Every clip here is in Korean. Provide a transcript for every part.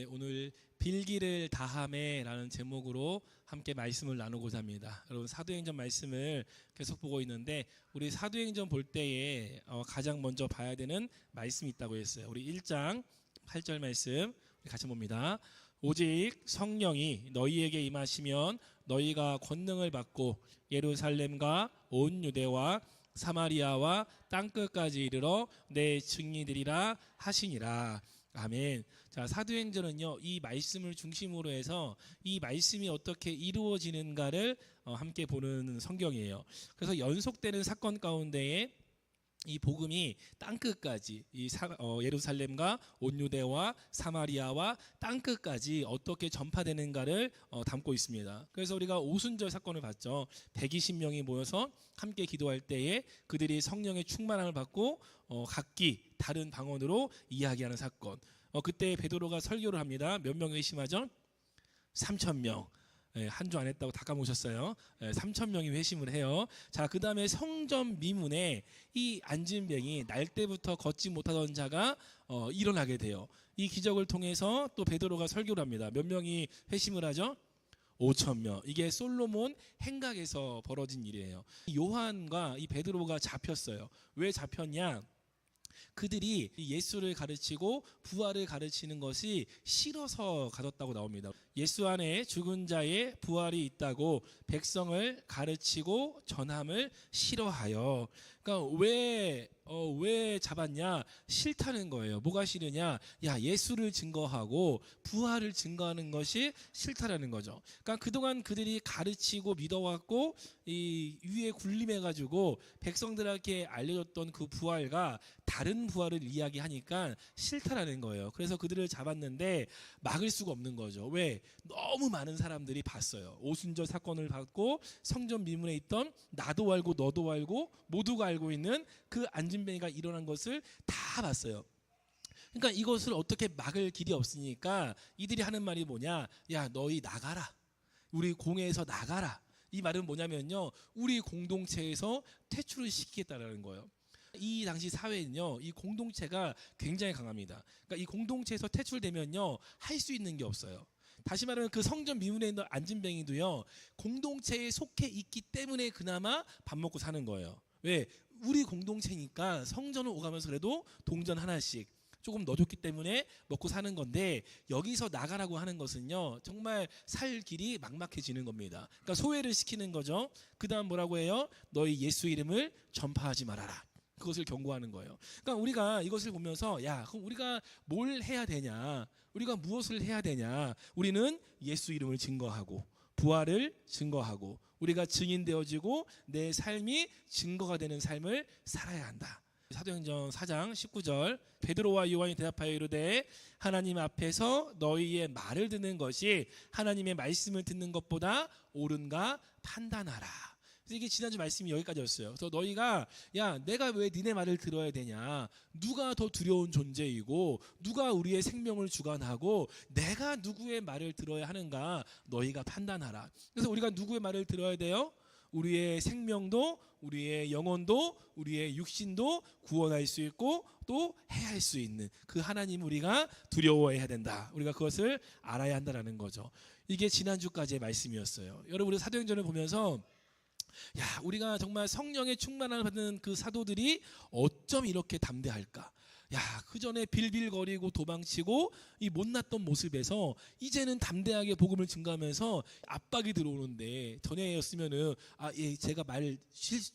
오늘 빌기를 다함에라는 제목으로 함께 말씀을 나누고자 합니다. 여러분, 사도행전 말씀을 계속 보고 있는데 우리 사도행전 볼 때에 가장 먼저 봐야 되는 말씀이 있다고 했어요. 우리 1장 8절 말씀 같이 봅니다. 오직 성령이 너희에게 임하시면 너희가 권능을 받고 예루살렘과 온 유대와 사마리아와 땅끝까지 이르러 내 증인이되리라 하시니라. 아멘. 자, 사도행전은요, 이 말씀을 중심으로 해서 이 말씀이 어떻게 이루어지는가를 함께 보는 성경이에요. 그래서 연속되는 사건 가운데에 이 복음이 땅끝까지 예루살렘과 온 유대와 사마리아와 땅끝까지 어떻게 전파되는가를 담고 있습니다. 그래서 우리가 오순절 사건을 봤죠. 120명이 모여서 함께 기도할 때에 그들이 성령의 충만함을 받고 각기 다른 방언으로 이야기하는 사건. 그때 베드로가 설교를 합니다. 몇 명 회심하죠? 3,000명. 한 주 안 했다고 다 까먹으셨어요. 3,000명이 회심을 해요. 자, 그 다음에 성전 미문에 이 안진뱅이 날 때부터 걷지 못하던 자가 일어나게 돼요. 이 기적을 통해서 또 베드로가 설교를 합니다. 몇 명이 회심을 하죠? 5,000명. 이게 솔로몬 행각에서 벌어진 일이에요. 요한과 이 베드로가 잡혔어요. 왜 잡혔냐? 그들이 예수를 가르치고 부활을 가르치는 것이 싫어서 가졌다고 나옵니다. 예수 안에 죽은 자의 부활이 있다고 백성을 가르치고 전함을 싫어하여. 그러니까 왜 잡았냐? 싫다는 거예요. 뭐가 싫으냐? 야, 예수를 증거하고 부활을 증거하는 것이 싫다라는 거죠. 그러니까 그동안 그들이 가르치고 믿어왔고 이 위에 군림해가지고 백성들에게 알려줬던 그 부활과 다른 부활을 이야기하니까 싫다라는 거예요. 그래서 그들을 잡았는데 막을 수가 없는 거죠. 왜? 너무 많은 사람들이 봤어요. 오순절 사건을 받고 성전 미문에 있던 나도 알고 너도 알고 모두가 알고 있는 그 안진뱅이가 일어난 것을 다 봤어요. 그러니까 이것을 어떻게 막을 길이 없으니까 이들이 하는 말이 뭐냐? 야, 너희 나가라. 우리 공회에서 나가라. 이 말은 뭐냐면요, 우리 공동체에서 퇴출을 시키겠다라는 거예요. 이 당시 사회는요, 이 공동체가 굉장히 강합니다. 그러니까 이 공동체에서 퇴출되면요, 할 수 있는 게 없어요. 다시 말하면 그 성전 미문에 있는 안진뱅이도요, 공동체에 속해 있기 때문에 그나마 밥 먹고 사는 거예요. 왜? 우리 공동체니까 성전을 오가면서 그래도 동전 하나씩 조금 넣어줬기 때문에 먹고 사는 건데, 여기서 나가라고 하는 것은요, 정말 살 길이 막막해지는 겁니다. 그러니까 소외를 시키는 거죠. 그 다음 뭐라고 해요? 너희 예수 이름을 전파하지 말아라. 그것을 경고하는 거예요. 그러니까 우리가 이것을 보면서, 야, 그럼 우리가 뭘 해야 되냐? 우리가 무엇을 해야 되냐? 우리는 예수 이름을 증거하고 부활을 증거하고 우리가 증인 되어지고 내 삶이 증거가 되는 삶을 살아야 한다. 사도행전 4장 19절, 베드로와 요한이 대답하여 이르되 하나님 앞에서 너희의 말을 듣는 것이 하나님의 말씀을 듣는 것보다 옳은가 판단하라. 이게 지난주 말씀이 여기까지였어요. 그래서 너희가, 야, 내가 왜 니네 말을 들어야 되냐? 누가 더 두려운 존재이고 누가 우리의 생명을 주관하고 내가 누구의 말을 들어야 하는가? 너희가 판단하라. 그래서 우리가 누구의 말을 들어야 돼요? 우리의 생명도, 우리의 영혼도, 우리의 육신도 구원할 수 있고 또 해할 수 있는 그 하나님 우리가 두려워해야 된다. 우리가 그것을 알아야 한다는 거죠. 이게 지난주까지의 말씀이었어요. 여러분, 우리 사도행전을 보면서, 야, 우리가 정말 성령의 충만함을 받는 그 사도들이 어쩜 이렇게 담대할까? 야, 그 전에 빌빌거리고 도망치고 이 못났던 모습에서 이제는 담대하게 복음을 증거하면서 압박이 들어오는데, 전에였으면은 예, 제가 말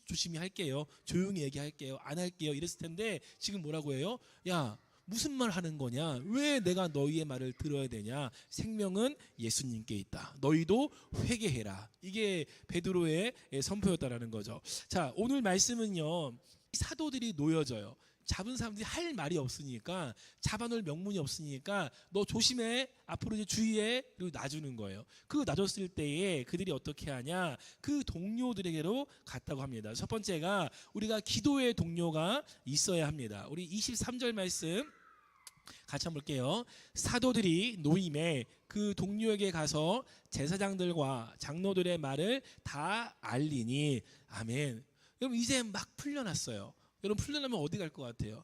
조심히 할게요, 조용히 얘기할게요, 안 할게요 이랬을 텐데 지금 뭐라고 해요? 야, 무슨 말 하는 거냐? 왜 내가 너희의 말을 들어야 되냐? 생명은 예수님께 있다. 너희도 회개해라. 이게 베드로의 선포였다라는 거죠. 자, 오늘 말씀은요, 사도들이 놓여져요. 잡은 사람들이 할 말이 없으니까, 잡아놓을 명분이 없으니까 너 조심해, 앞으로 이제 주의해, 그리고 놔주는 거예요. 그 놔줬을 때에 그들이 어떻게 하냐? 그 동료들에게로 갔다고 합니다. 첫 번째가 우리가 기도의 동료가 있어야 합니다. 우리 23절 말씀 같이 한번 볼게요. 사도들이 노임에 그 동료에게 가서 제사장들과 장로들의 말을 다 알리니. 아멘. 여러분, 이제 막 풀려났어요. 여러분, 풀려나면 어디 갈 것 같아요?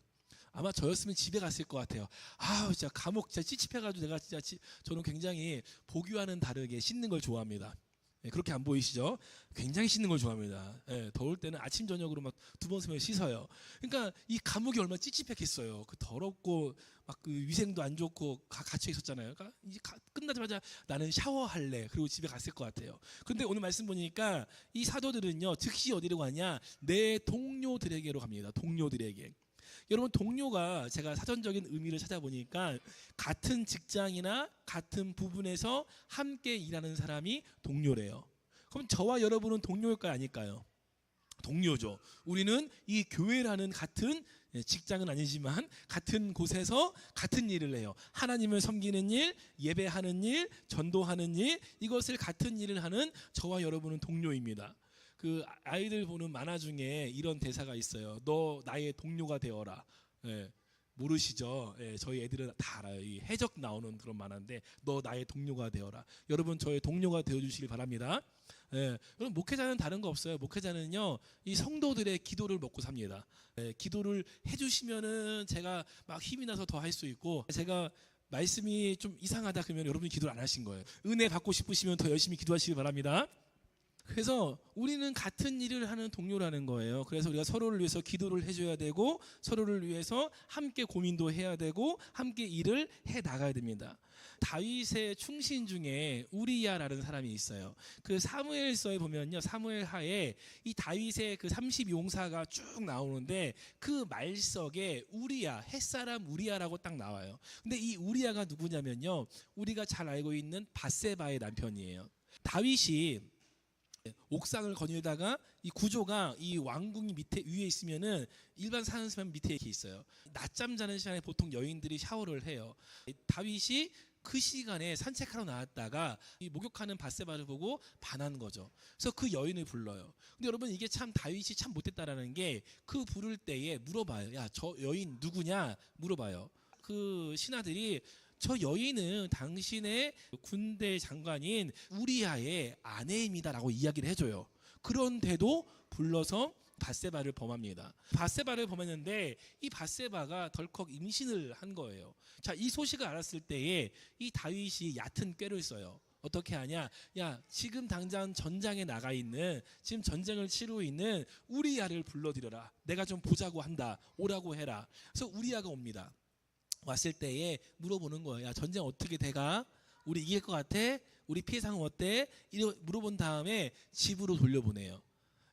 아마 저였으면 집에 갔을 것 같아요. 아, 진짜 감옥 진짜 찝찝해가지고 내가 진짜 저는 굉장히 보기와는 다르게 씻는 걸 좋아합니다. 예, 그렇게 안 보이시죠? 굉장히 씻는 걸 좋아합니다. 예, 더울 때는 아침 저녁으로 막 2번 3번 씻어요. 그러니까 이 감옥이 얼마나 찝찝했겠어요. 그 더럽고 막 그 위생도 안 좋고 갇혀 있었잖아요. 그러니까 이제 끝나자마자 나는 샤워할래. 그리고 집에 갔을 것 같아요. 그런데 오늘 말씀 보니까 이 사도들은요 즉시 어디로 가냐? 내 동료들에게로 갑니다. 동료들에게. 여러분, 동료가 제가 사전적인 의미를 찾아보니까 같은 직장이나 같은 부분에서 함께 일하는 사람이 동료래요. 그럼 저와 여러분은 동료일까요, 아닐까요? 동료죠. 우리는 이 교회라는 같은 직장은 아니지만 같은 곳에서 같은 일을 해요. 하나님을 섬기는 일, 예배하는 일, 전도하는 일, 이것을 같은 일을 하는 저와 여러분은 동료입니다. 그 아이들 보는 만화 중에 이런 대사가 있어요. 너 나의 동료가 되어라. 예, 모르시죠? 예, 저희 애들은 다 알아요. 이 해적 나오는 그런 만화인데 너 나의 동료가 되어라. 여러분 저의 동료가 되어주시길 바랍니다. 예, 그럼 목회자는 다른 거 없어요. 목회자는요 이 성도들의 기도를 먹고 삽니다. 예, 기도를 해주시면은 제가 막 힘이 나서 더 할 수 있고, 제가 말씀이 좀 이상하다 그러면 여러분이 기도를 안 하신 거예요. 은혜 받고 싶으시면 더 열심히 기도하시길 바랍니다. 그래서 우리는 같은 일을 하는 동료라는 거예요. 그래서 우리가 서로를 위해서 기도를 해줘야 되고, 서로를 위해서 함께 고민도 해야 되고, 함께 일을 해 나가야 됩니다. 다윗의 충신 중에 우리야라는 사람이 있어요. 그 사무엘서에 보면요, 사무엘 하에 이 다윗의 그 30용사가 쭉 나오는데 그 말석에 우리야, 햇사람 우리야라고 딱 나와요. 근데 이 우리야가 누구냐면요, 우리가 잘 알고 있는 밧세바의 남편이에요. 다윗이 옥상을 거닐다가 이 구조가 이 왕궁이 밑에 위에 있으면은 일반 사는 사람 밑에 이렇게 있어요. 낮잠 자는 시간에 보통 여인들이 샤워를 해요. 다윗이 그 시간에 산책하러 나왔다가 이 목욕하는 밧세바를 보고 반한 거죠. 그래서 그 여인을 불러요. 근데 여러분 이게 참 다윗이 참 못했다라는 게, 그 부를 때에 물어봐요. 야, 저 여인 누구냐 물어봐요. 그 신하들이 저 여인은 당신의 군대 장관인 우리아의 아내입니다라고 이야기를 해줘요. 그런데도 불러서 밧세바를 범합니다. 밧세바를 범했는데 이 밧세바가 덜컥 임신을 한 거예요. 자, 이 소식을 알았을 때에 이 다윗이 얕은 꾀를 써요. 어떻게 하냐? 야, 지금 당장 전장에 나가 있는, 지금 전쟁을 치르고 있는 우리아를 불러들여라. 내가 좀 보자고 한다. 오라고 해라. 그래서 우리아가 옵니다. 왔을 때에 물어보는 거예요. 야, 전쟁 어떻게 돼가? 우리 이길 것 같아? 우리 피해 상황 어때? 이렇게 물어본 다음에 집으로 돌려보내요.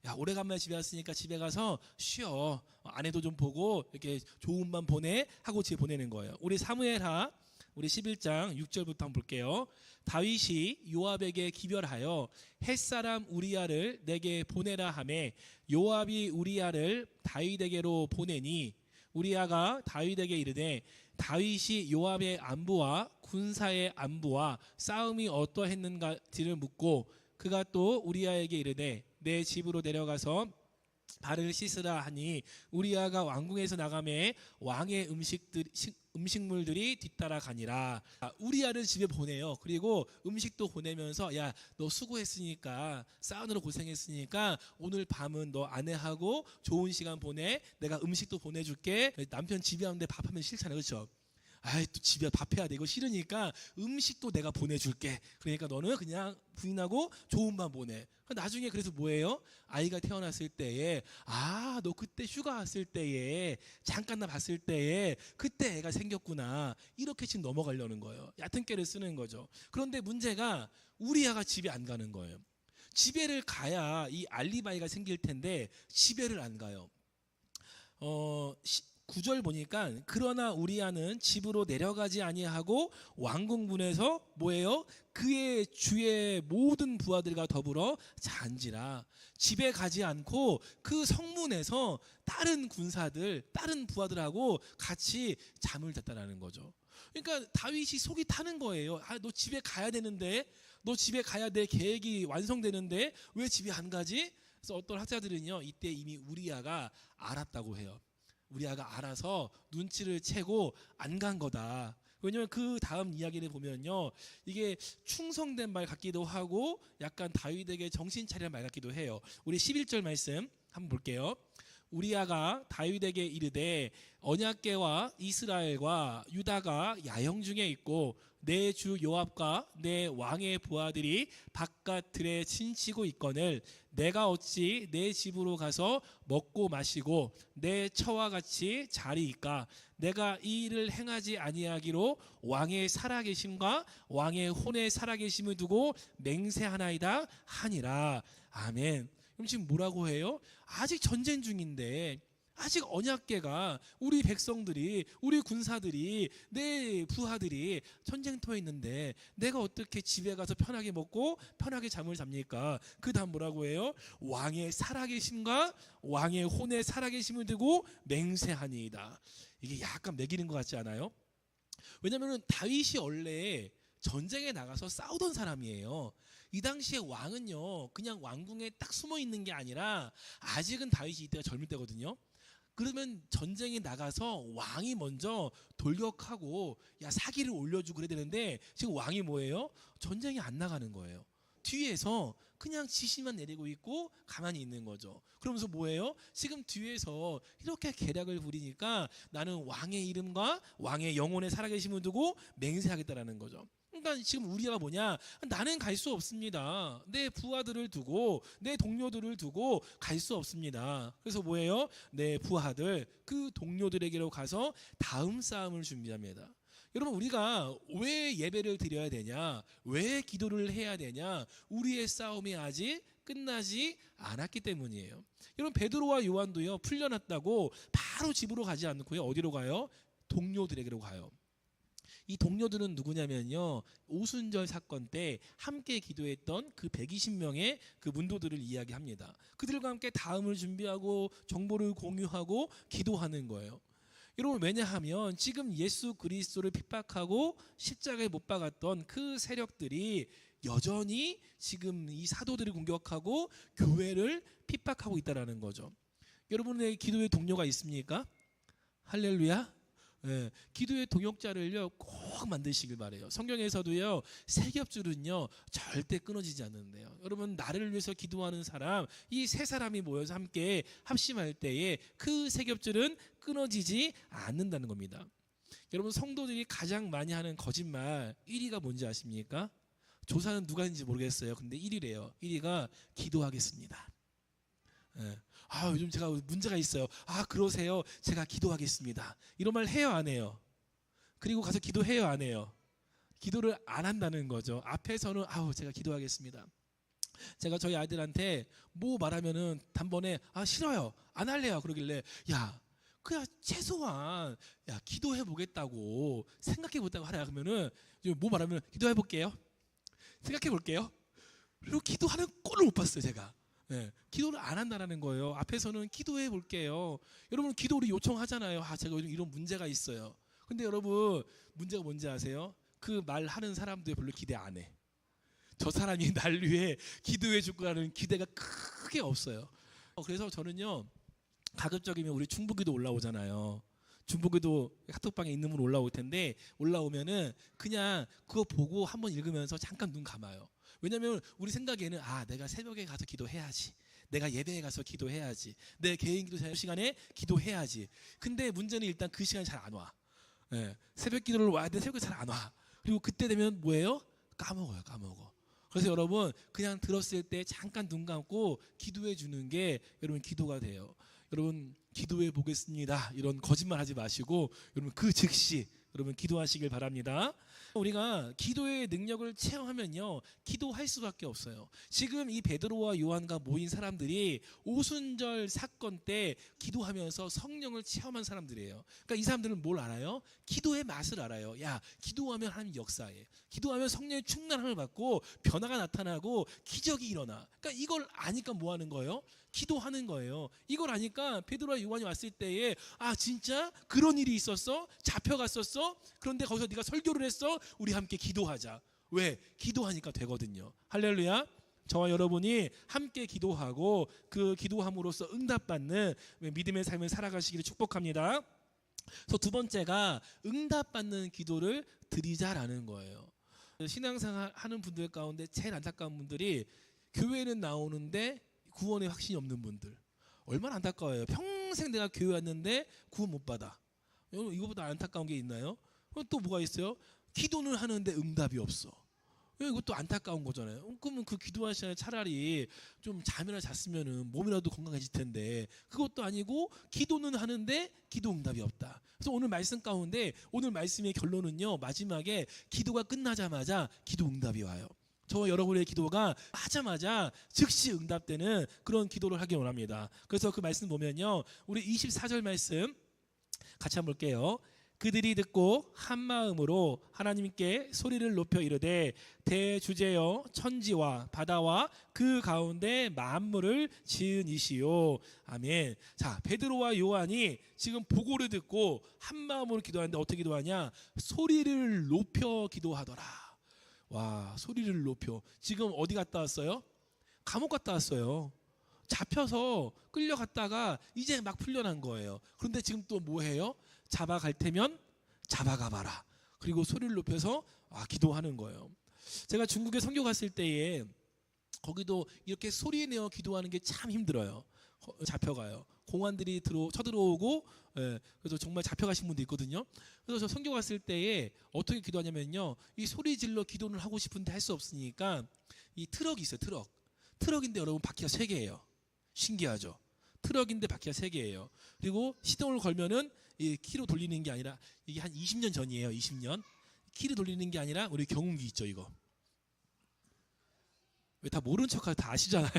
야, 오래간만에 집에 왔으니까 집에 가서 쉬어. 아내도 좀 보고 이렇게 좋은 밤 보내 하고 집에 보내는 거예요. 우리 사무엘하 우리 11장 6절부터 한번 볼게요. 다윗이 요압에게 기별하여 햇사람 우리아를 내게 보내라 하매 요압이 우리아를 다윗에게로 보내니 우리아가 다윗에게 이르되 다윗이 요압의 안부와 군사의 안부와 싸움이 어떠했는가를 묻고, 그가 또 우리아에게 이르되 내 집으로 내려가서 발을 씻으라 하니 우리아가 왕궁에서 나가매 왕의 음식물들이 뒤따라 가니라. 우리아를 집에 보내요. 그리고 음식도 보내면서 야, 너 수고했으니까, 싸우느라 고생했으니까 오늘 밤은 너 아내하고 좋은 시간 보내. 내가 음식도 보내줄게. 남편 집에 왔는데 밥하면 싫잖아요, 그렇죠? 아이, 또 집에 밥해야 돼. 이거 싫으니까 음식도 내가 보내줄게. 그러니까 너는 그냥 부인하고 좋은 밤 보내. 나중에 그래서 뭐예요? 아이가 태어났을 때에, 아, 너 그때 휴가 왔을 때에 잠깐 나 봤을 때에 그때 애가 생겼구나. 이렇게 지금 넘어가려는 거예요. 얕은 깨를 쓰는 거죠. 그런데 문제가 우리아가 집에 안 가는 거예요. 집에를 가야 이 알리바이가 생길 텐데 집에를 안 가요. 9절 보니까 그러나 우리아는 집으로 내려가지 아니하고 왕궁문에서 뭐예요? 그의 주의 모든 부하들과 더불어 잔지라. 집에 가지 않고 그 성문에서 다른 군사들, 다른 부하들하고 같이 잠을 잤다라는 거죠. 그러니까 다윗이 속이 타는 거예요. 아, 너 집에 가야 되는데, 너 집에 가야 돼. 계획이 완성되는데 왜 집에 안 가지? 그래서 어떤 학자들은요, 이때 이미 우리아가 알았다고 해요. 우리아가 알아서 눈치를 채고 안 간 거다. 왜냐하면 그 다음 이야기를 보면요, 이게 충성된 말 같기도 하고 약간 다윗에게 정신 차리는 말 같기도 해요. 우리 11절 말씀 한번 볼게요. 우리아가 다윗에게 이르되 언약궤와 이스라엘과 유다가 야영 중에 있고 내 주 요압과 내 왕의 부하들이 바깥 들에 친치고 있거늘 내가 어찌 내 집으로 가서 먹고 마시고 내 처와 같이 자리이까. 내가 이 일을 행하지 아니하기로 왕의 살아계심과 왕의 혼의 살아계심을 두고 맹세하나이다 하니라. 아멘. 그럼 지금 뭐라고 해요? 아직 전쟁 중인데, 아직 언약궤가, 우리 백성들이, 우리 군사들이, 내 부하들이 전쟁터에 있는데 내가 어떻게 집에 가서 편하게 먹고 편하게 잠을 잡니까? 그 다음 뭐라고 해요? 왕의 살아계심과 왕의 혼의 살아계심을 두고 맹세하니이다. 이게 약간 매기는 것 같지 않아요? 왜냐하면 다윗이 원래 전쟁에 나가서 싸우던 사람이에요. 이 당시에 왕은요, 그냥 왕궁에 딱 숨어 있는 게 아니라, 아직은 다윗이 이때가 젊을 때거든요. 그러면 전쟁에 나가서 왕이 먼저 돌격하고 야 사기를 올려주고 그래야 되는데, 지금 왕이 뭐예요? 전쟁에 안 나가는 거예요. 뒤에서 그냥 지시만 내리고 있고 가만히 있는 거죠. 그러면서 뭐예요? 지금 뒤에서 이렇게 계략을 부리니까 나는 왕의 이름과 왕의 영혼의 살아계심을 두고 맹세하겠다라는 거죠. 그러니까 지금 우리가 뭐냐? 나는 갈 수 없습니다. 내 부하들을 두고, 내 동료들을 두고 갈 수 없습니다. 그래서 뭐예요? 내 부하들, 그 동료들에게로 가서 다음 싸움을 준비합니다. 여러분, 우리가 왜 예배를 드려야 되냐? 왜 기도를 해야 되냐? 우리의 싸움이 아직 끝나지 않았기 때문이에요. 여러분, 베드로와 요한도요, 풀려났다고 바로 집으로 가지 않고요, 어디로 가요? 동료들에게로 가요. 이 동료들은 누구냐면요, 오순절 사건 때 함께 기도했던 그 120명의 그 문도들을 이야기합니다. 그들과 함께 다음을 준비하고 정보를 공유하고 기도하는 거예요. 여러분, 왜냐하면 지금 예수 그리스도를 핍박하고 십자가에 못 박았던 그 세력들이 여전히 지금 이 사도들을 공격하고 교회를 핍박하고 있다는 거죠. 여러분의 기도의 동료가 있습니까? 할렐루야. 예, 기도의 동역자를요 꼭 만드시길 바래요. 성경에서도요 세 겹줄은요 절대 끊어지지 않는데요. 여러분, 나를 위해서 기도하는 사람, 이 세 사람이 모여서 함께 합심할 때에 그 세 겹줄은 끊어지지 않는다는 겁니다. 여러분, 성도들이 가장 많이 하는 거짓말 1위가 뭔지 아십니까? 조사는 누가 했는지 모르겠어요. 근데 1위래요. 1위가 기도하겠습니다. 예. 요즘 제가 문제가 있어요. 그러세요? 제가 기도하겠습니다. 이런 말 해요, 안 해요? 그리고 가서 기도해요, 안 해요? 기도를 안 한다는 거죠. 앞에서는 제가 기도하겠습니다. 제가 저희 아이들한테 뭐 말하면은 단번에 싫어요, 안 할래요 그러길래, 야 그냥 최소한 기도해 보겠다고 생각해 보겠다고 하라. 그러면은 뭐 말하면 기도해 볼게요, 생각해 볼게요. 그리고 기도하는 꼴을 못 봤어요, 제가. 네, 기도를 안 한다는 거예요. 앞에서는 기도해 볼게요. 여러분, 기도를 요청하잖아요. 제가 요즘 이런 문제가 있어요. 근데 여러분, 문제가 뭔지 아세요? 그 말하는 사람들 별로 기대 안 해. 저 사람이 날 위해 기도해 줄 거라는 기대가 크게 없어요. 그래서 저는요, 가급적이면 우리 중보기도 올라오잖아요. 중보기도 카톡방에 있는 분 올라올 텐데, 올라오면은 그냥 그거 보고 한번 읽으면서 잠깐 눈 감아요. 왜냐면 우리 생각에는 내가 새벽에 가서 기도해야지, 내가 예배에 가서 기도해야지, 내 개인 기도 시간에 기도해야지. 근데 문제는 일단 그 시간이 잘 안 와. 새벽 기도를 와야 돼. 새벽에 잘 안 와. 그리고 그때 되면 뭐예요? 까먹어. 그래서 여러분, 그냥 들었을 때 잠깐 눈 감고 기도해 주는 게 여러분 기도가 돼요. 여러분, 기도해 보겠습니다, 이런 거짓말 하지 마시고 여러분 그 즉시 여러분 기도하시길 바랍니다. 우리가 기도의 능력을 체험하면요, 기도할 수밖에 없어요. 지금 이 베드로와 요한과 모인 사람들이 오순절 사건 때 기도하면서 성령을 체험한 사람들이에요. 그러니까 이 사람들은 뭘 알아요? 기도의 맛을 알아요. 기도하면 하나님 역사해. 기도하면 성령의 충만함을 받고 변화가 나타나고 기적이 일어나. 그러니까 이걸 아니까 뭐 하는 거예요? 기도하는 거예요. 이걸 아니까 베드로와 요한이 왔을 때에 진짜 그런 일이 있었어? 잡혀갔었어? 그런데 거기서 네가 설교를 했어? 우리 함께 기도하자. 왜? 기도하니까 되거든요. 할렐루야. 저와 여러분이 함께 기도하고 그 기도함으로써 응답받는 믿음의 삶을 살아가시기를 축복합니다. 그래서 두 번째가 응답받는 기도를 드리자라는 거예요. 신앙생활 하는 분들 가운데 제일 안타까운 분들이 교회는 나오는데 구원의 확신이 없는 분들, 얼마나 안타까워요. 평생 내가 교회 왔는데 구원 못 받아. 여러분 이거보다 안타까운 게 있나요? 또 뭐가 있어요? 기도는 하는데 응답이 없어. 이것도 안타까운 거잖아요. 그러면 그 기도하는 시간에 차라리 좀 잠이나 잤으면은 몸이라도 건강해질 텐데 그것도 아니고 기도는 하는데 기도 응답이 없다. 그래서 오늘 말씀 가운데 오늘 말씀의 결론은요, 마지막에 기도가 끝나자마자 기도 응답이 와요. 저와 여러분의 기도가 하자마자 즉시 응답되는 그런 기도를 하기 원합니다. 그래서 그 말씀 보면요, 우리 24절 말씀 같이 한번 볼게요. 그들이 듣고 한 마음으로 하나님께 소리를 높여 이르되 대주제여 천지와 바다와 그 가운데 만물을 지은 이시요. 아멘. 자, 베드로와 요한이 지금 보고를 듣고 한 마음으로 기도하는데 어떻게 기도하냐? 소리를 높여 기도하더라. 와, 소리를 높여. 지금 어디 갔다 왔어요? 감옥 갔다 왔어요. 잡혀서 끌려갔다가 이제 막 풀려난 거예요. 그런데 지금 또 뭐 해요? 잡아갈 테면 잡아가 봐라. 그리고 소리를 높여서 기도하는 거예요. 제가 중국에 선교 갔을 때에 거기도 이렇게 소리 내어 기도하는 게 참 힘들어요. 잡혀가요. 공안들이 쳐들어오고, 그래서 정말 잡혀가신 분도 있거든요. 그래서 저 선교 갔을 때에 어떻게 기도하냐면요, 이 소리 질러 기도를 하고 싶은데 할 수 없으니까 이 트럭이 있어요. 트럭인데 여러분 바퀴가 3개예요. 신기하죠? 트럭인데 바퀴가 3개예요. 그리고 시동을 걸면은 이 키로 돌리는 게 아니라, 이게 한 20년 전이에요. 20년. 키로 돌리는 게 아니라 우리 경운기 있죠, 이거. 왜 다 모르는 척하고 다 아시잖아요.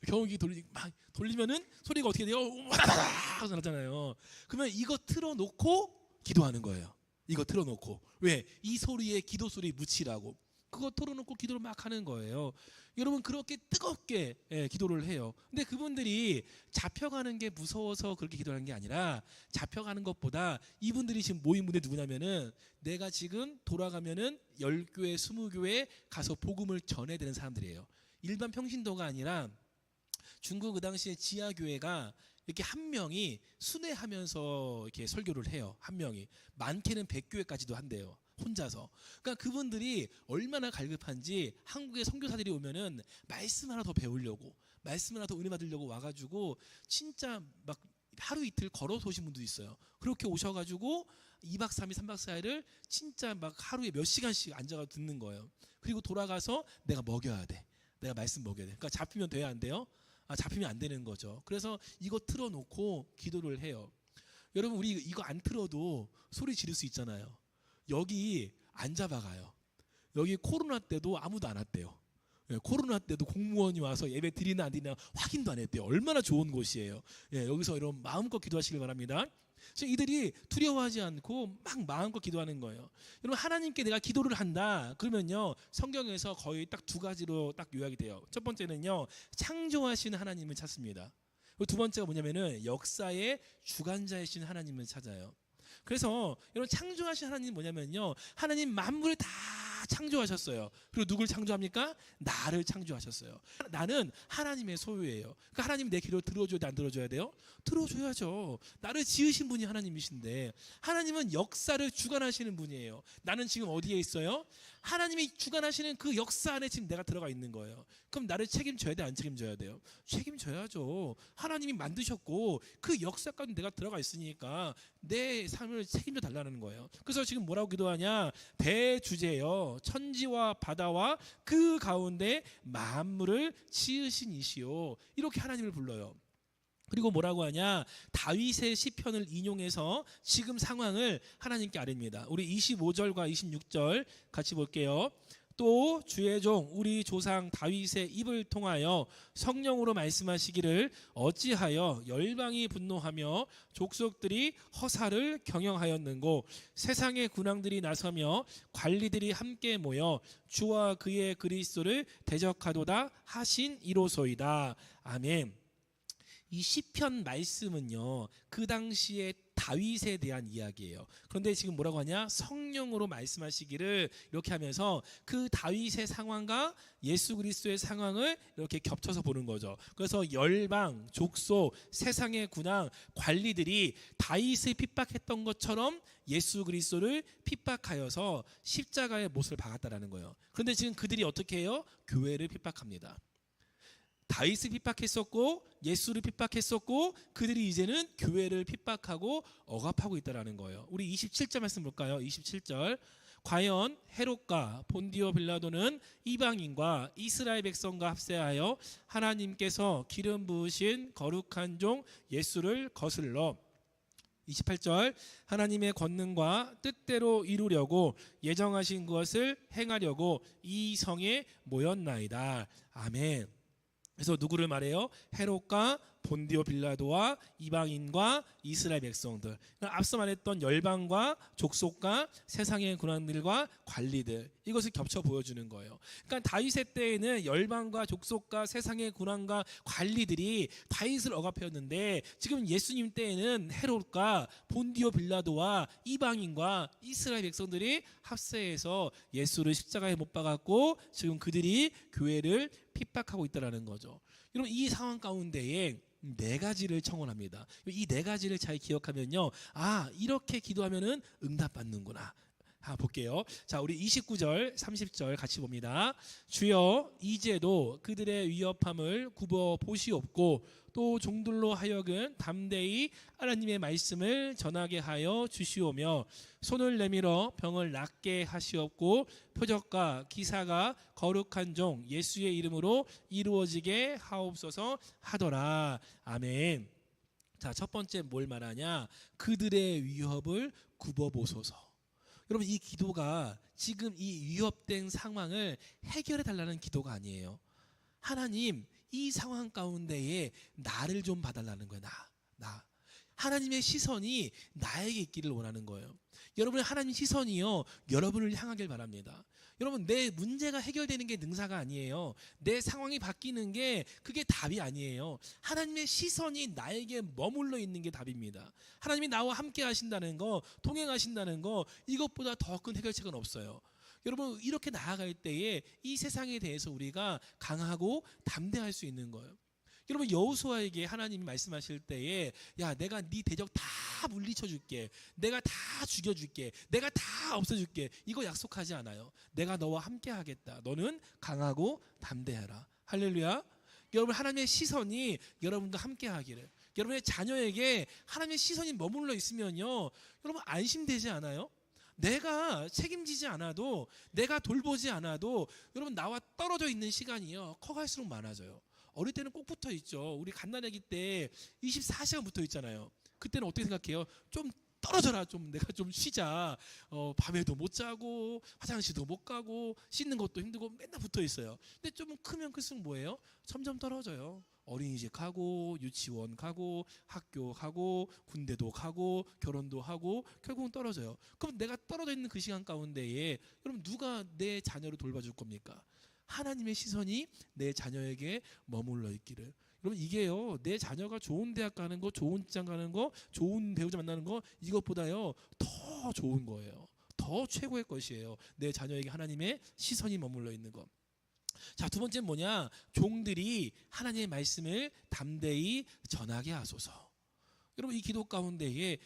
경운기 막 돌리면은 소리가 어떻게 돼요? 와다다다 하고 나잖아요. 그러면 이거 틀어놓고 기도하는 거예요. 이거 틀어놓고. 왜? 이 소리에 기도 소리 묻히라고. 그거 틀어놓고 기도를 막 하는 거예요. 여러분 그렇게 뜨겁게 기도를 해요. 근데 그분들이 잡혀가는 게 무서워서 그렇게 기도하는 게 아니라, 잡혀가는 것보다 이분들이 지금 모인 분이 누구냐면은 내가 지금 돌아가면은 10교회 20교회 가서 복음을 전해야 되는 사람들이에요. 일반 평신도가 아니라 중국 그 당시에 지하교회가 이렇게 한 명이 순회하면서 이렇게 설교를 해요. 한 명이 많게는 100교회까지도 한대요. 혼자서. 그러니까 그분들이 얼마나 갈급한지 한국의 선교사들이 오면은 말씀 하나 더 배우려고, 말씀 하나 더 은혜 받으려고 와가지고 진짜 막 하루 이틀 걸어서 오신 분도 있어요. 그렇게 오셔가지고 2박 3일 3박 4일을 진짜 막 하루에 몇 시간씩 앉아가지고 듣는 거예요. 그리고 돌아가서 내가 먹여야 돼. 내가 말씀 먹여야 돼. 그러니까 잡히면 돼야 안 돼요? 잡히면 안 되는 거죠. 그래서 이거 틀어놓고 기도를 해요. 여러분 우리 이거 안 틀어도 소리 지를 수 있잖아요. 여기 안 잡아가요. 여기 코로나 때도 아무도 안 왔대요. 코로나 때도 공무원이 와서 예배 드리나 안 드리나 확인도 안 했대요. 얼마나 좋은 곳이에요. 여기서 이런 마음껏 기도하시길 바랍니다. 이들이 두려워하지 않고 막 마음껏 기도하는 거예요. 여러분 하나님께 내가 기도를 한다 그러면요, 성경에서 거의 딱 2가지로 딱 요약이 돼요. 첫 번째는요, 창조하시는 하나님을 찾습니다. 그리고 두 번째가 뭐냐면은 역사의 주관자이신 하나님을 찾아요. 그래서 여러분 창조하신 하나님 뭐냐면요, 하나님 만물을 다 창조하셨어요. 그리고 누굴 창조합니까? 나를 창조하셨어요. 나는 하나님의 소유예요. 그러니까 하나님 내 기도를 들어줘야 돼, 안 들어줘야 돼요? 들어줘야죠. 나를 지으신 분이 하나님이신데, 하나님은 역사를 주관하시는 분이에요. 나는 지금 어디에 있어요? 하나님이 주관하시는 그 역사 안에 지금 내가 들어가 있는 거예요. 그럼 나를 책임져야 돼, 안 책임져야 돼요? 책임져야죠. 하나님이 만드셨고 그 역사 가운데 내가 들어가 있으니까 내 삶을 책임져 달라는 거예요. 그래서 지금 뭐라고 기도하냐? 대주제여 천지와 바다와 그 가운데 만물을 지으신 이시요. 이렇게 하나님을 불러요. 그리고 뭐라고 하냐? 다윗의 시편을 인용해서 지금 상황을 하나님께 아뢰입니다. 우리 25절과 26절 같이 볼게요. 또 주의 종 우리 조상 다윗의 입을 통하여 성령으로 말씀하시기를 어찌하여 열방이 분노하며 족속들이 허사를 경영하였는고, 세상의 군왕들이 나서며 관리들이 함께 모여 주와 그의 그리스도를 대적하도다 하신 이로소이다. 아멘. 이 시편 말씀은요, 그 당시에 다윗에 대한 이야기예요. 그런데 지금 뭐라고 하냐? 성령으로 말씀하시기를, 이렇게 하면서 그 다윗의 상황과 예수 그리스도의 상황을 이렇게 겹쳐서 보는 거죠. 그래서 열방, 족속, 세상의 군왕, 관리들이 다윗을 핍박했던 것처럼 예수 그리스도를 핍박하여서 십자가의 못을 박았다라는 거예요. 그런데 지금 그들이 어떻게 해요? 교회를 핍박합니다. 다윗을 핍박했었고 예수를 핍박했었고 그들이 이제는 교회를 핍박하고 억압하고 있다라는 거예요. 우리 27절 말씀 볼까요? 27절. 과연 헤롯과 본디오 빌라도는 이방인과 이스라엘 백성과 합세하여 하나님께서 기름 부으신 거룩한 종 예수를 거슬러 28절 하나님의 권능과 뜻대로 이루려고 예정하신 것을 행하려고 이 성에 모였나이다. 아멘. 그래서 누구를 말해요? 헤롯과 본디오 빌라도와 이방인과 이스라엘 백성들. 앞서 말했던 열방과 족속과 세상의 군왕들과 관리들, 이것을 겹쳐 보여주는 거예요. 그러니까 다윗의 때에는 열방과 족속과 세상의 군왕과 관리들이 다윗을 억압했는데 지금 예수님 때에는 헤롯과 본디오 빌라도와 이방인과 이스라엘 백성들이 합세해서 예수를 십자가에 못 박았고 지금 그들이 교회를 핍박하고 있다는 거죠. 여러분, 이 상황 가운데에 네 가지를 청원합니다. 이 네 가지를 잘 기억하면요, 이렇게 기도하면은 응답받는구나. 볼게요. 자, 우리 29절 30절 같이 봅니다. 주여, 이제도 그들의 위협함을 굽어 보시옵고 또 종들로 하여금 담대히 하나님의 말씀을 전하게 하여 주시오며 손을 내밀어 병을 낫게 하시옵고 표적과 기사가 거룩한 종 예수의 이름으로 이루어지게 하옵소서 하더라. 아멘. 자, 첫 번째 뭘 말하냐? 그들의 위협을 굽어보소서. 여러분, 이 기도가 지금 이 위협된 상황을 해결해 달라는 기도가 아니에요. 하나님, 이 상황 가운데에 나를 좀 봐달라는 거예요. 나. 하나님의 시선이 나에게 있기를 원하는 거예요. 여러분의 하나님 시선이요, 여러분을 향하길 바랍니다. 여러분, 내 문제가 해결되는 게 능사가 아니에요. 내 상황이 바뀌는 게 그게 답이 아니에요. 하나님의 시선이 나에게 머물러 있는 게 답입니다. 하나님이 나와 함께 하신다는 거, 동행하신다는 거, 이것보다 더 큰 해결책은 없어요. 여러분, 이렇게 나아갈 때에 이 세상에 대해서 우리가 강하고 담대할 수 있는 거예요. 여러분, 여호수아에게 하나님이 말씀하실 때에 야, 내가 네 대적 다 물리쳐 줄게, 내가 다 죽여줄게, 내가 다 없애줄게, 이거 약속하지 않아요. 내가 너와 함께 하겠다. 너는 강하고 담대하라. 할렐루야. 여러분, 하나님의 시선이 여러분과 함께 하기를, 여러분의 자녀에게 하나님의 시선이 머물러 있으면요, 여러분 안심되지 않아요? 내가 책임지지 않아도, 내가 돌보지 않아도 여러분 나와 떨어져 있는 시간이요 커갈수록 많아져요. 어릴 때는 꼭 붙어 있죠. 우리 갓난아기 때 24시간 붙어 있잖아요. 그때는 어떻게 생각해요? 좀 떨어져라, 좀 내가 좀 쉬자. 밤에도 못 자고 화장실도 못 가고 씻는 것도 힘들고 맨날 붙어 있어요. 근데 좀 크면 클수록 뭐예요? 점점 떨어져요. 어린이집 가고 유치원 가고 학교 가고 군대도 가고 결혼도 하고 결국은 떨어져요. 그럼 내가 떨어져 있는 그 시간 가운데에 여러분 누가 내 자녀를 돌봐줄 겁니까? 하나님의 시선이 내 자녀에게 머물러 있기를. 여러분, 이게요, 내 자녀가 좋은 대학 가는 거, 좋은 직장 가는 거, 좋은 배우자 만나는 거, 이것보다요 더 좋은 거예요. 더 최고의 것이에요. 내 자녀에게 하나님의 시선이 머물러 있는 것. 자, 두 번째는 뭐냐? 종들이 하나님의 말씀을 담대히 전하게 하소서. 여러분, 이 기도 가운데에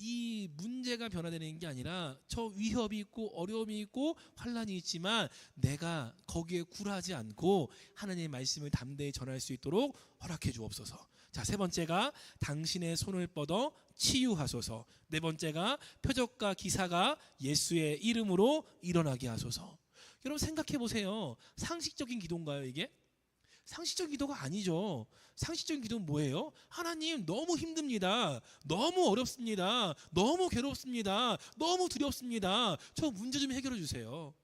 이 문제가 변화되는 게 아니라 저 위협이 있고 어려움이 있고 환란이 있지만 내가 거기에 굴하지 않고 하나님의 말씀을 담대히 전할 수 있도록 허락해 주옵소서. 자, 세 번째가 당신의 손을 뻗어 치유하소서. 네 번째가 표적과 기사가 예수의 이름으로 일어나게 하소서. 여러분, 생각해 보세요. 상식적인 기도인가요, 이게? 상식적인 기도가 아니죠. 상식적인 기도는 뭐예요? 하나님, 너무 힘듭니다. 너무 어렵습니다. 너무 괴롭습니다. 너무 두렵습니다. 저 문제 좀 해결해 주세요.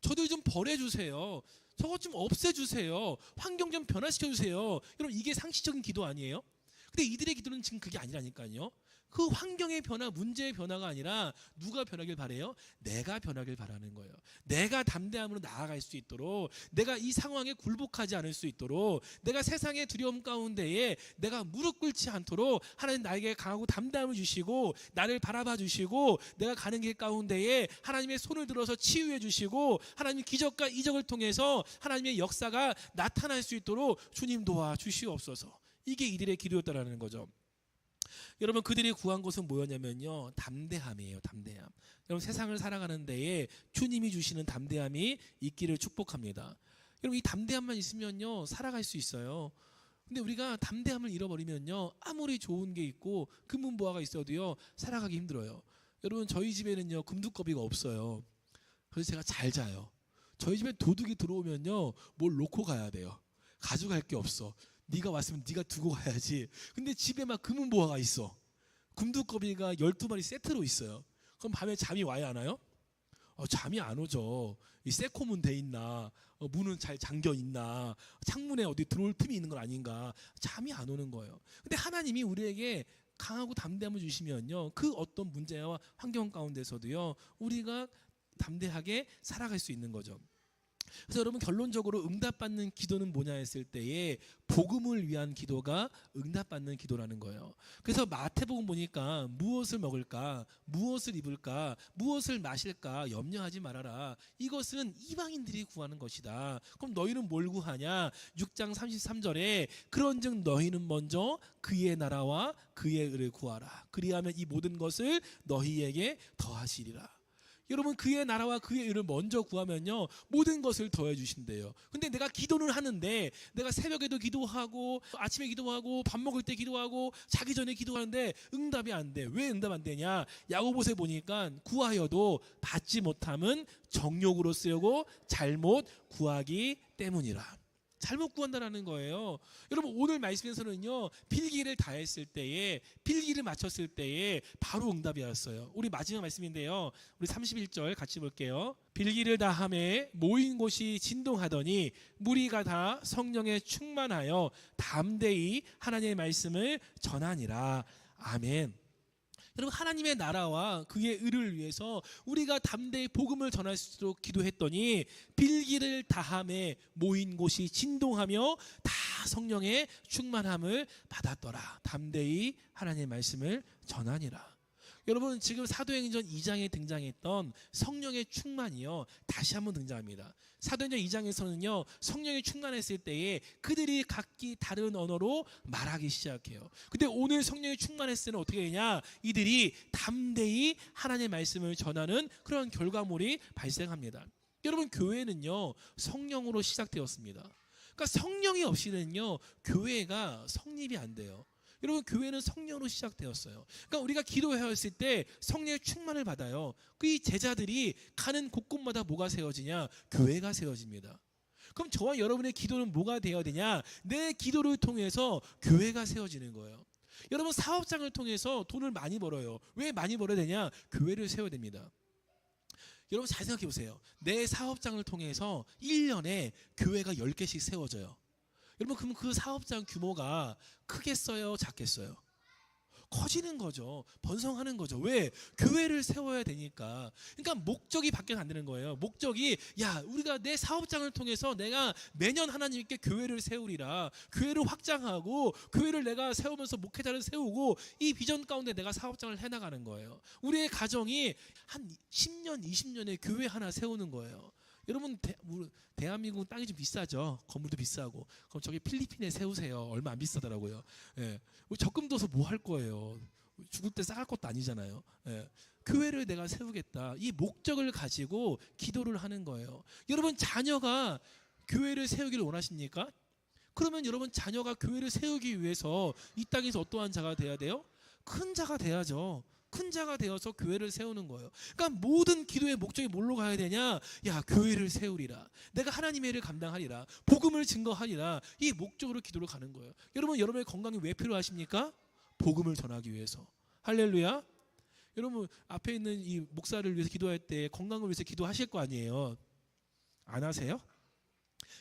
저들 좀 벌해주세요. 저것 좀 없애주세요. 환경 좀 변화시켜주세요. 여러분, 이게 상식적인 기도 아니에요? 근데 이들의 기도는 지금 그게 아니라니까요. 그 환경의 변화, 문제의 변화가 아니라 누가 변하길 바래요? 내가 변하길 바라는 거예요. 내가 담대함으로 나아갈 수 있도록, 내가 이 상황에 굴복하지 않을 수 있도록, 내가 세상의 두려움 가운데에 내가 무릎 꿇지 않도록 하나님 나에게 강하고 담대함을 주시고 나를 바라봐 주시고 내가 가는 길 가운데에 하나님의 손을 들어서 치유해 주시고 하나님의 기적과 이적을 통해서 하나님의 역사가 나타날 수 있도록 주님 도와 주시옵소서. 이게 이들의 기도였다라는 거죠. 여러분, 그들이 구한 것은 뭐였냐면요, 담대함이에요. 담대함. 여러분, 세상을 살아가는 데에 주님이 주시는 담대함이 있기를 축복합니다. 여러분 이 담대함만 있으면요 살아갈 수 있어요. 근데 우리가 담대함을 잃어버리면요 아무리 좋은 게 있고 금은보화가 있어도요 살아가기 힘들어요. 여러분 저희 집에는요 금두꺼비가 없어요. 그래서 제가 잘 자요. 저희 집에 도둑이 들어오면요 뭘 놓고 가야 돼요. 가져갈 게 없어. 네가 왔으면 네가 두고 가야지. 근데 집에 막 금은보화가 있어. 금두꺼비가 12마리 세트로 있어요. 그럼 밤에 잠이 와야 하나요? 잠이 안 오죠. 이 세코문 돼 있나, 문은 잘 잠겨 있나, 창문에 어디 들어올 틈이 있는 건 아닌가, 잠이 안 오는 거예요. 근데 하나님이 우리에게 강하고 담대함을 주시면요 그 어떤 문제와 환경 가운데서도요 우리가 담대하게 살아갈 수 있는 거죠. 그래서 여러분 결론적으로 응답받는 기도는 뭐냐 했을 때에 복음을 위한 기도가 응답받는 기도라는 거예요. 그래서 마태복음 보니까 무엇을 먹을까, 무엇을 입을까, 무엇을 마실까 염려하지 말아라. 이것은 이방인들이 구하는 것이다. 그럼 너희는 뭘 구하냐? 6장 33절에 그런즉 너희는 먼저 그의 나라와 그의 의를 구하라. 그리하면 이 모든 것을 너희에게 더하시리라. 여러분 그의 나라와 그의 의를 먼저 구하면요 모든 것을 더해 주신대요. 근데 내가 기도는 하는데 내가 새벽에도 기도하고 아침에 기도하고 밥 먹을 때 기도하고 자기 전에 기도하는데 응답이 안 돼. 왜 응답 안 되냐? 야고보서에 보니까 구하여도 받지 못함은 정욕으로 쓰여고 잘못 구하기 때문이라. 잘못 구한다라는 거예요. 여러분 오늘 말씀에서는요 필기를 다했을 때에 필기를 마쳤을 때에 바로 응답이 왔어요. 우리 마지막 말씀인데요 우리 31절 같이 볼게요. 필기를 다함에 모인 곳이 진동하더니 무리가 다 성령에 충만하여 담대히 하나님의 말씀을 전하니라. 아멘. 여러분 하나님의 나라와 그의 의를 위해서 우리가 담대히 복음을 전할 수 있도록 기도했더니 빌기를 다함에 모인 곳이 진동하며 다 성령의 충만함을 받았더라. 담대히 하나님의 말씀을 전하니라. 여러분 지금 사도행전 2장에 등장했던 성령의 충만이요 다시 한번 등장합니다. 사도행전 2장에서는요 성령이 충만했을 때에 그들이 각기 다른 언어로 말하기 시작해요. 근데 오늘 성령이 충만했을 때는 어떻게 되냐? 이들이 담대히 하나님의 말씀을 전하는 그런 결과물이 발생합니다. 여러분 교회는요 성령으로 시작되었습니다. 그러니까 성령이 없이는요 교회가 성립이 안 돼요. 여러분 교회는 성령으로 시작되었어요. 그러니까 우리가 기도해야 했을 때 성령의 충만을 받아요. 그 제자들이 가는 곳곳마다 뭐가 세워지냐? 교회가 세워집니다. 그럼 저와 여러분의 기도는 뭐가 되어야 되냐? 내 기도를 통해서 교회가 세워지는 거예요. 여러분 사업장을 통해서 돈을 많이 벌어요. 왜 많이 벌어야 되냐? 교회를 세워야 됩니다. 여러분 잘 생각해 보세요. 내 사업장을 통해서 1년에 교회가 10개씩 세워져요. 여러분 그럼 그 사업장 규모가 크겠어요? 작겠어요? 커지는 거죠. 번성하는 거죠. 왜? 교회를 세워야 되니까. 그러니까 목적이 바뀌어서 안 되는 거예요. 목적이 우리가 내 사업장을 통해서 내가 매년 하나님께 교회를 세우리라. 교회를 확장하고 교회를 내가 세우면서 목회자를 세우고 이 비전 가운데 내가 사업장을 해나가는 거예요. 우리의 가정이 한 10년, 20년에 교회 하나 세우는 거예요. 여러분 대한민국 땅이 좀 비싸죠. 건물도 비싸고. 그럼 저기 필리핀에 세우세요. 얼마 안 비싸더라고요. 예. 적금 둬서 뭐 할 거예요. 죽을 때 싸갈 것도 아니잖아요. 예. 교회를 내가 세우겠다. 이 목적을 가지고 기도를 하는 거예요. 여러분 자녀가 교회를 세우기를 원하십니까? 그러면 여러분 자녀가 교회를 세우기 위해서 이 땅에서 어떠한 자가 돼야 돼요? 큰 자가 돼야죠. 큰 자가 되어서 교회를 세우는 거예요. 그러니까 모든 기도의 목적이 뭘로 가야 되냐? 교회를 세우리라. 내가 하나님의 일을 감당하리라. 복음을 증거하리라. 이 목적으로 기도를 가는 거예요. 여러분 여러분의 건강이 왜 필요하십니까? 복음을 전하기 위해서. 할렐루야. 여러분 앞에 있는 이 목사를 위해서 기도할 때 건강을 위해서 기도하실 거 아니에요. 안 하세요?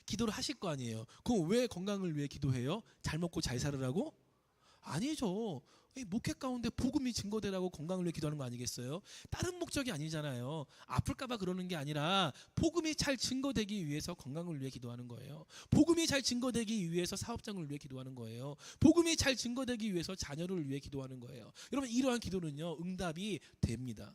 기도를 하실 거 아니에요. 그럼 왜 건강을 위해 기도해요? 잘 먹고 잘 살으라고? 아니죠. 목회 가운데 복음이 증거되라고 건강을 위해 기도하는 거 아니겠어요? 다른 목적이 아니잖아요. 아플까 봐 그러는 게 아니라 복음이 잘 증거되기 위해서 건강을 위해 기도하는 거예요. 복음이 잘 증거되기 위해서 사업장을 위해 기도하는 거예요. 복음이 잘 증거되기 위해서 자녀를 위해 기도하는 거예요. 여러분 이러한 기도는요 응답이 됩니다.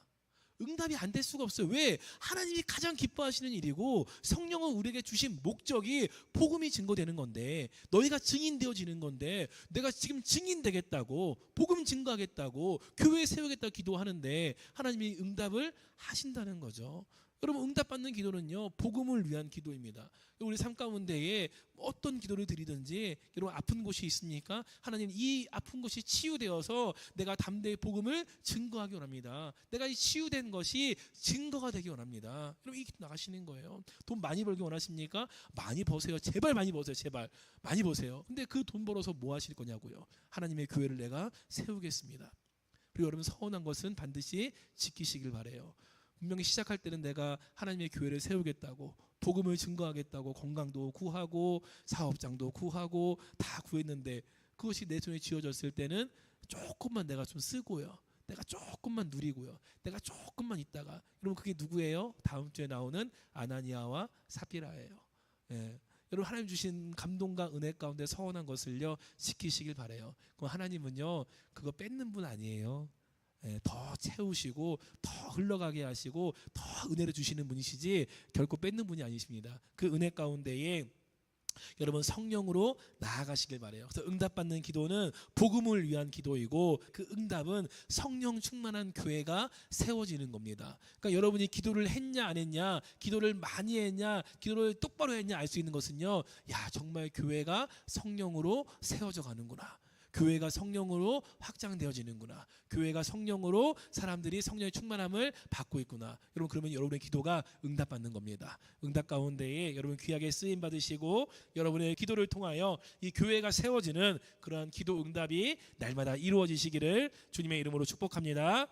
응답이 안 될 수가 없어요. 왜? 하나님이 가장 기뻐하시는 일이고 성령은 우리에게 주신 목적이 복음이 증거되는 건데 너희가 증인 되어지는 건데 내가 지금 증인 되겠다고 복음 증거하겠다고 교회 세우겠다고 기도하는데 하나님이 응답을 하신다는 거죠. 여러분 응답받는 기도는요 복음을 위한 기도입니다. 우리 삶 가운데에 어떤 기도를 드리든지 여러분 아픈 곳이 있습니까? 하나님 이 아픈 곳이 치유되어서 내가 담대히 복음을 증거하기 원합니다. 내가 이 치유된 것이 증거가 되기 원합니다. 여러분 이 기도 나가시는 거예요. 돈 많이 벌기 원하십니까? 많이 버세요. 제발 많이 버세요. 제발 많이 버세요. 근데 그 돈 벌어서 뭐 하실 거냐고요. 하나님의 교회를 내가 세우겠습니다. 그리고 여러분 서운한 것은 반드시 지키시길 바라요. 분명히 시작할 때는 내가 하나님의 교회를 세우겠다고 복음을 증거하겠다고 건강도 구하고 사업장도 구하고 다 구했는데 그것이 내 손에 쥐어졌을 때는 조금만 내가 좀 쓰고요. 내가 조금만 누리고요. 내가 조금만 있다가 여러분 그게 누구예요? 다음 주에 나오는 아나니아와 삽비라예요. 예. 여러분 하나님 주신 감동과 은혜 가운데 서운한 것을요 지키시길 바라요. 그럼 하나님은요 그거 뺏는 분 아니에요. 더 채우시고 더 흘러가게 하시고 더 은혜를 주시는 분이시지 결코 뺏는 분이 아니십니다. 그 은혜 가운데에 여러분 성령으로 나아가시길 바라요. 그래서 응답받는 기도는 복음을 위한 기도이고 그 응답은 성령 충만한 교회가 세워지는 겁니다. 그러니까 여러분이 기도를 했냐 안 했냐, 기도를 많이 했냐, 기도를 똑바로 했냐 알 수 있는 것은요, 야 정말 교회가 성령으로 세워져 가는구나. 교회가 성령으로 확장되어지는구나. 교회가 성령으로 사람들이 성령의 충만함을 받고 있구나. 여러분 그러면 여러분의 기도가 응답받는 겁니다. 응답 가운데에 여러분 귀하게 쓰임 받으시고 여러분의 기도를 통하여 이 교회가 세워지는 그러한 기도 응답이 날마다 이루어지시기를 주님의 이름으로 축복합니다.